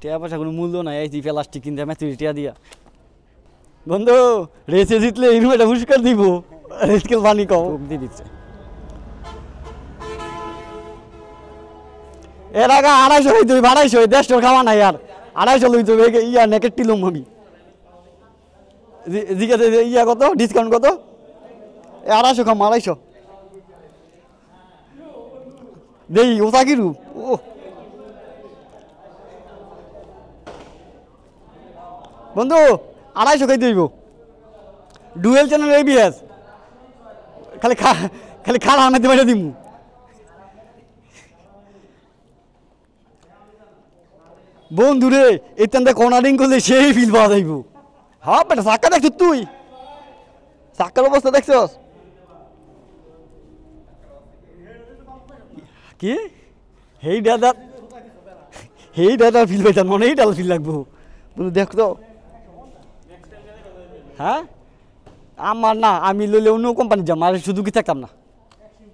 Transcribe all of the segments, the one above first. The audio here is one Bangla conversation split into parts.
টিয়া পয়সা কোনো মূল্য নাই, এই প্লাস্টিক কিনতে আমি টিয়া দিয়া। বন্ধু রেসে জিতলে এরকম একটা পুরস্কার দিব, রেসকেল পানি কম দিয়ে দিচ্ছে। এর আগে 250 হইতে 250 150 খাওয়া নাই আর 250 লইতে ইয়া নেকেট টিলুম আমি জিজ্ঞাসা ইয়া কত ডিসকাউন্ট কত? 250 খাম 250 দেই ওটা কি রূপ। ও বন্ধু 250 খাইতে হইব, ডুয়েল চ্যানেল ABS খালি খাড়া আনাতে পারে দিমু। বন্ধুরে এখানটা কর্নারিং করলে সেই ফিল পাওয়া যাইব। হ্যাঁ বেটা চাক্কা দেখছ, তুই চাক্কার অবস্থা দেখছস কি? হেই দাদা ফিল পাইতাম মনে, এই ডাল ফিল লাগবো বন্ধু দেখ তো। হ্যাঁ আমার না, আমি লইলে অন্য কোম্পানির যাম, আর শুধু কি থাকতাম না,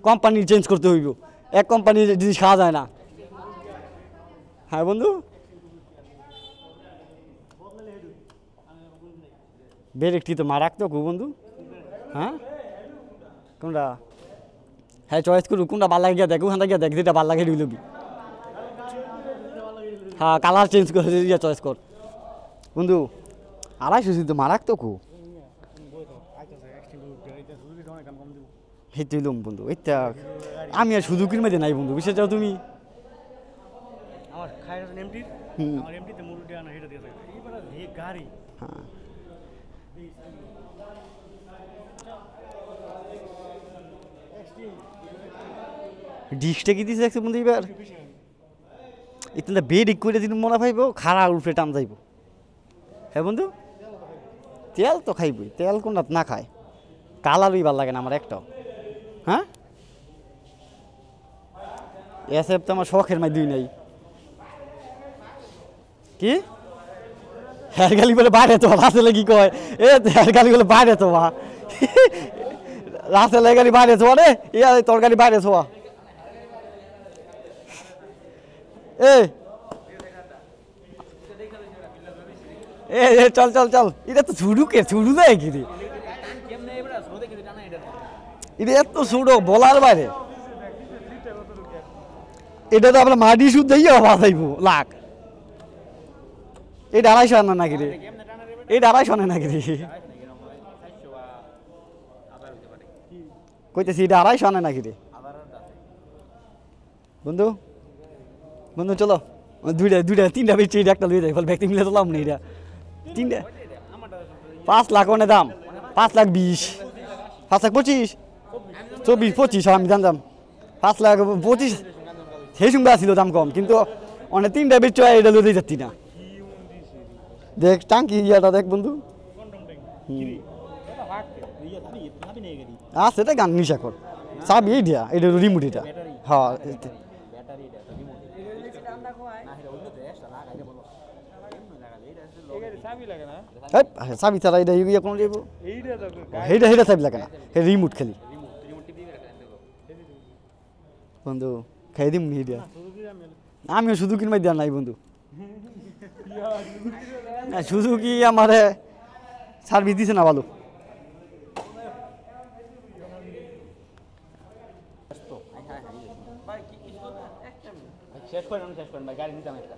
কোম্পানি চেঞ্জ করতে হইব, এক কোম্পানির জিনিস খাওয়া যায় না। হ্যাঁ বন্ধু বেরেকটি তো মা রাখতো কো বন্ধু। হ্যাঁ কোনটা? হ্যাঁ চয়েস করু কোনটা ভাল লাগে গিয়া দেখ, ওখানটা গিয়া দেখ যেটা ভাল লাগে লবি। হ্যাঁ কালার চেঞ্জ করে গিয়া চয়েস কর বন্ধু। 250 তো মা রাখতো কো হেতুলুম বন্ধু। এইটা আমি আর শুধু কিনবে নাই বন্ধু, বিশেষ যাও তুমি আমার খাইরাছেন এমটি, আমার এমটিতে মুরু দেয়া না হেটা দিয়েছে এইবারে এই গাড়ি। হ্যাঁ ডিশটা কি দিছে একটু বন্ধু এবার ইতনা বেড করে দিন মনে পাইব, খাড়া উঠে টান যাইব। হ্যাঁ বন্ধু তেল তো খাইবই, তেল কোনটা না খায়, কালারই ভাল লাগে না আমার একটাও। হ্যাঁ এসব তো আমার শখের মাই দুই নাই। কি হেয়ার গালি বলে বাইরে তো রাসেলে কি কয়, এ হেয়ার গালি বলে বাইরে তো রাসেলে গালি বাইরে ছোয়া রে, ইয়া তোর গালি বাইরে ছোয়া। এ চল চল চল, এটা তো ছুড়ু দেয় কি রে, এটা এত ছোট বলার বাইরে। এটা তো আমরা মাটি সুদ দিয়ে বাঁচাইব লাখ। এটা 250 আনা নাকি রে, এটা 250 আনে নাকি রে কইতেছি, এটা 250 আনে নাকি রে বন্ধু। বন্ধু চলো দুইটা 3টা বেচছি, এটা একটা লয়ে যাই, ফলে ব্যক্তি মিলে তোলাম না, এটা 3টা 5 লাখ অনেক দাম, 5,20,000 5,25,000 24,25 আমি জানতাম 5,25,000 সেই সঙ্গে আসছিল দাম কম, কিন্তু অনেক 3টা বেচছ এটা লয়ে যাচ্ছি না। দেখ টাঙ্কি ইয়াটা দেখ বন্ধু, সেটা গান নিশা কর চাবি এই দিয়া, এটা রিমোট, এটা হ্যাঁ চাবি ছাড়া এটা ইয়ে কোনো যাবো, সেইটা চাবি লাগে না, রিমোট খালি বন্ধু খাই দিম নি দিয়া। আমিও শুধু কিনবাই দেওয়া নাই বন্ধু, না শুধু কি আমার সার্ভিস দিছে না ভালো। শেষ করেন ভাই, গাড়ি নিতাম একটা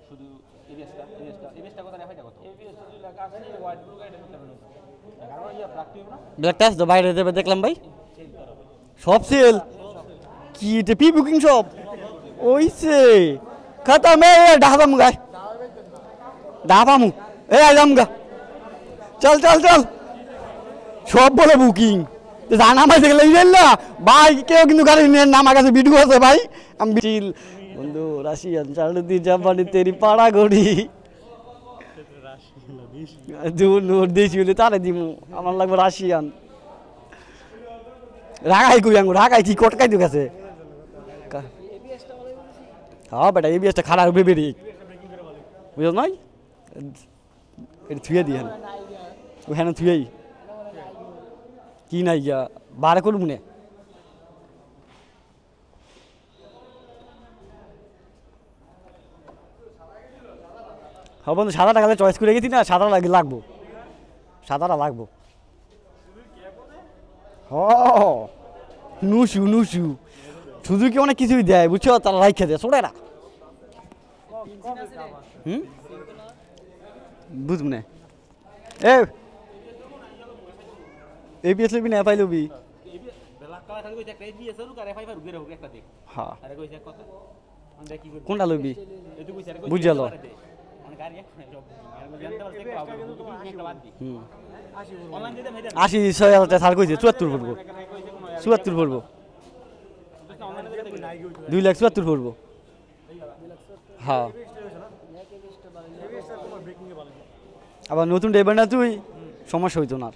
শুধু বাইরে দেবে দেখলাম ভাই সব সেল কি এটা পি বুকিং সব ওইছে খতম ঢাবামু গায় ঢাবামু আইলামগা চল চল চল সব বলে বুকিং জানা ভাই দেখলে না ভাই, কেউ কিন্তু গাড়ি নিয়ে আমার কাছে ভিডিও আছে ভাই। আমি চিল বন্ধু রাশিয়ান চালুদি জাপানি তেরি পাড়া গড়ি নোট দিয়েছি বলে তারে দিমু, আমার লাগবে রাশিয়ান। রাগাই কই আঙ্গু রাগাই কি কটকাই তো গেছে। হ্যাঁ বেটা এবিএসটা খারাপ হবে বেরি বুঝল নাই, এটা থুয়ে দিই ওখানে থুয়েই কি নাই গিয়া বারে করবো না হ্যাঁ বন্ধু সাদাটা কালে চয়েস করে গেছি না, সাদা লাগবো, সাদাটা লাগবো। হ নুসু নুসু শুধু কি অনেক কিছুই দেয় বুঝছো, তারা রাইখে দেয় ছোটেরা। বুঝবো না এই পিএস লবি না এফআই লবি। হ্যাঁ কোনটা লবি বুঝাল? আশি 6,000 ছাড় কইছে 74 পড়বো, 74 পড়বো, 2,74,000 পড়বো। হ্যাঁ আবার নতুন ড্রাইভার না তুই, সমস্যা হইতো না।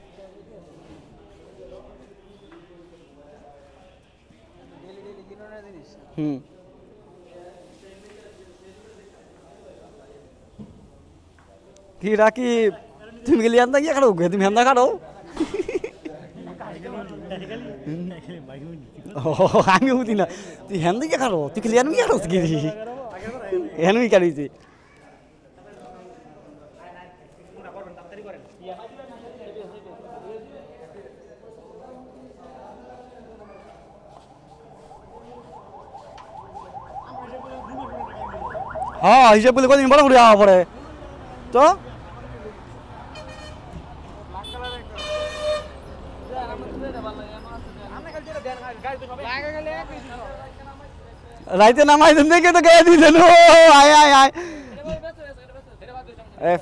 কি রাকি তুমি গেলি আন্দা গিয়ে খাড়ো, তুমি হান্দা খাড়ো। আমি বুঝি না তুই হ্যান দিকে খাড়ো, তুই খেলি আনবি খাড়ো গিরি হ্যানুই কাড়িছে। হ্যাঁ হিসাব বলে কদিন বড় করে আওয়া পড়ে তো। রাইতে নামাই দেন দেখে তো গায়ে দিয়েছেন। ও আয় আয় আয়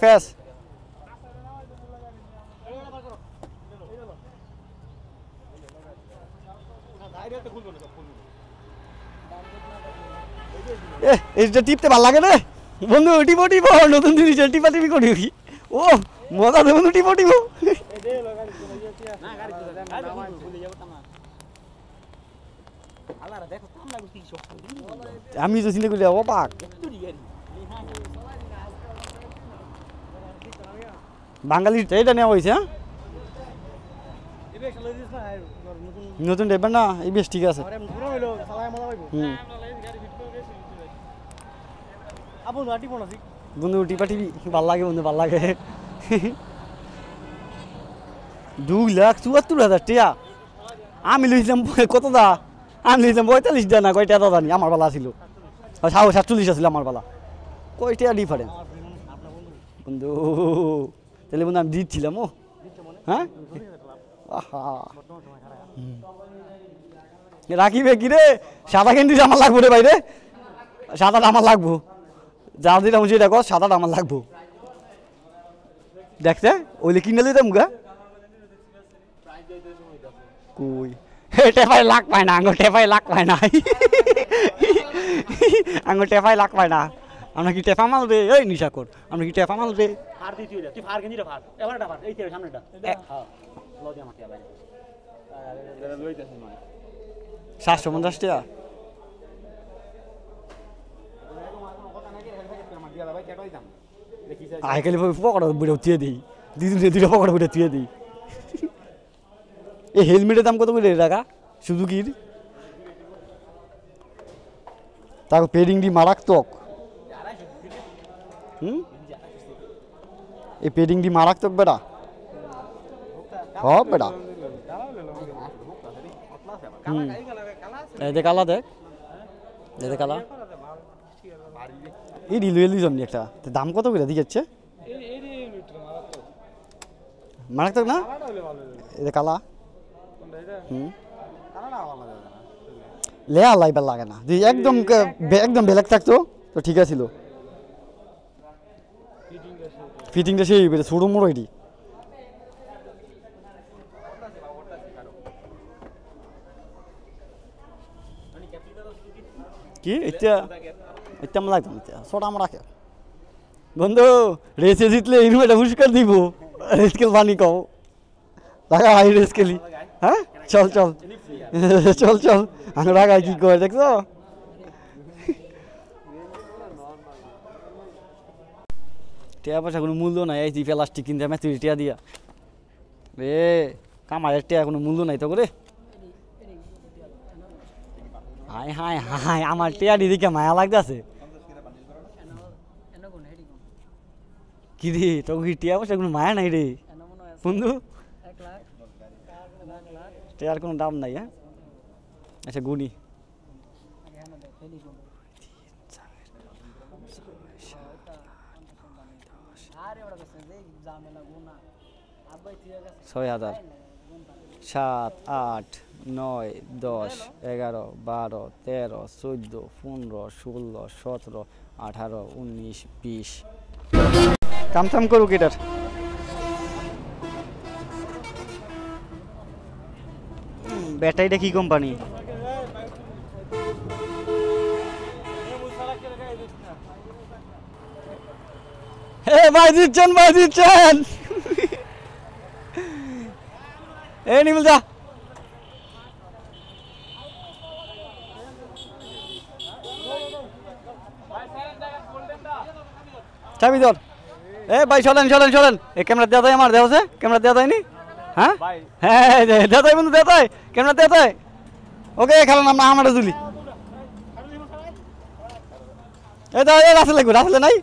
ফেস এইটা টিপতে ভালো লাগে রে বন্ধু। টিপো টিপো নতুন জিনিস টিপা টিপি করি। ও মজা দে বন্ধু, টিপো টিপো। আমি তো চিন্তা করি অবাক বাঙালি এটা নেওয়া হয়েছে। নতুন ড্রাইভার না এই বেশ ঠিক আছে। বন্ধু টিপা টিপি ভাল লাগে বন্ধু, ভাল লাগে। 2,74,000 টাকা আমি লইছিলাম কত দা, আমি লইছিলাম 45 দা না কয়টা দা জানি, আমার বেলা ছিল 47 আছিল আমার বেলা। কয়টা ডিফারেন্স বন্ধু, তাহলে বন্ধু আমি দিচ্ছিলাম। ও হ্যাঁ রাখিবে কি রে, সাদা কিন্তু আমার লাগবো রে বাইরে, সাদাটা আমার লাগবো, যা দিলাম যেটা কর সাদাটা আমার লাগবো। দেখতে ওইলে কিনে লইতাম গা কই টেপাই লাখ পায় না, আঙুল টেপাই লাখ পায় না, আঙুল টেপাই লাখ পায় না। আমরা কি টেপা মাল রে এই নিশা কর, আমরা কি টেপা মাল রে। 750 টাকা আইকালি পকড়া বুড়ে উঠিয়ে দিই, দুইটা পকড়া বুড়ে তুই দিই। এই হেলমেটের দাম কত করে টাকা সুজুকির? তারপর পেডিং ডি মারাত্মক। এই পেডিং ডি মারাত্মক বেটা। হ বেটা দেখ কালা, দেখ দেখ কালা এই ডিল এলি জমনি একটা দাম কত করে দিচ্ছে মারাত্মক না এটা কালা। লেয়া লাইবার লাগে না, একদম একদম ব্ল্যাক থাকতো তো ঠিক আছিল। ফিটিংটা সেই ছোটো মোড়ো এটি কি এটা এটা আমার লাগতো না, ছোটা আমার রাখে। বন্ধু রেসে জিতলে ইনু এটা পুরস্কার দিব, রেসকেল পানি কও টাকা হাই রেসকেলি। হ্যাঁ চল চল চল চল আমি রাখাই কি করে দেখছো। টিয়া পয়সা কোনো মূল্য নাই, এই প্লাস্টিক কিনতে আমি তুই টিয়া দিয়া রে কামারের টিয়া কোনো মূল্য নাই তো করে। হাই হাই হাই আমার টিয়া দিদিকে মায়া লাগতেছে। কি রে তোকে কি টিয়া পয়সা কোনো মায়া নাই রে বন্ধু টিয়ার কোনো দাম নাই হ্যাঁ আচ্ছা গুনি ছয় হাজার 7 8 9 10 11 12 13 14 15 16 17 18 19 20 কামচাম করুক এটার ব্যাটারিটা কি কোম্পানি হে ভাই দিচ্ছেন এ নিমুল যা চাবি ধর এ ভাই চলেন এ ক্যামেরা দেওয়া যায় আমার দেওয়া আছে ক্যামেরা দেওয়া যায়নি হ্যাঁ হ্যাঁ দেওয়া যায় বন্ধু দেওয়া যায় ক্যামেরা দেওয়া যায় ওকে খেলেন আমরা জুলি এই তো রাসেল লাগবে রাসেলে নাই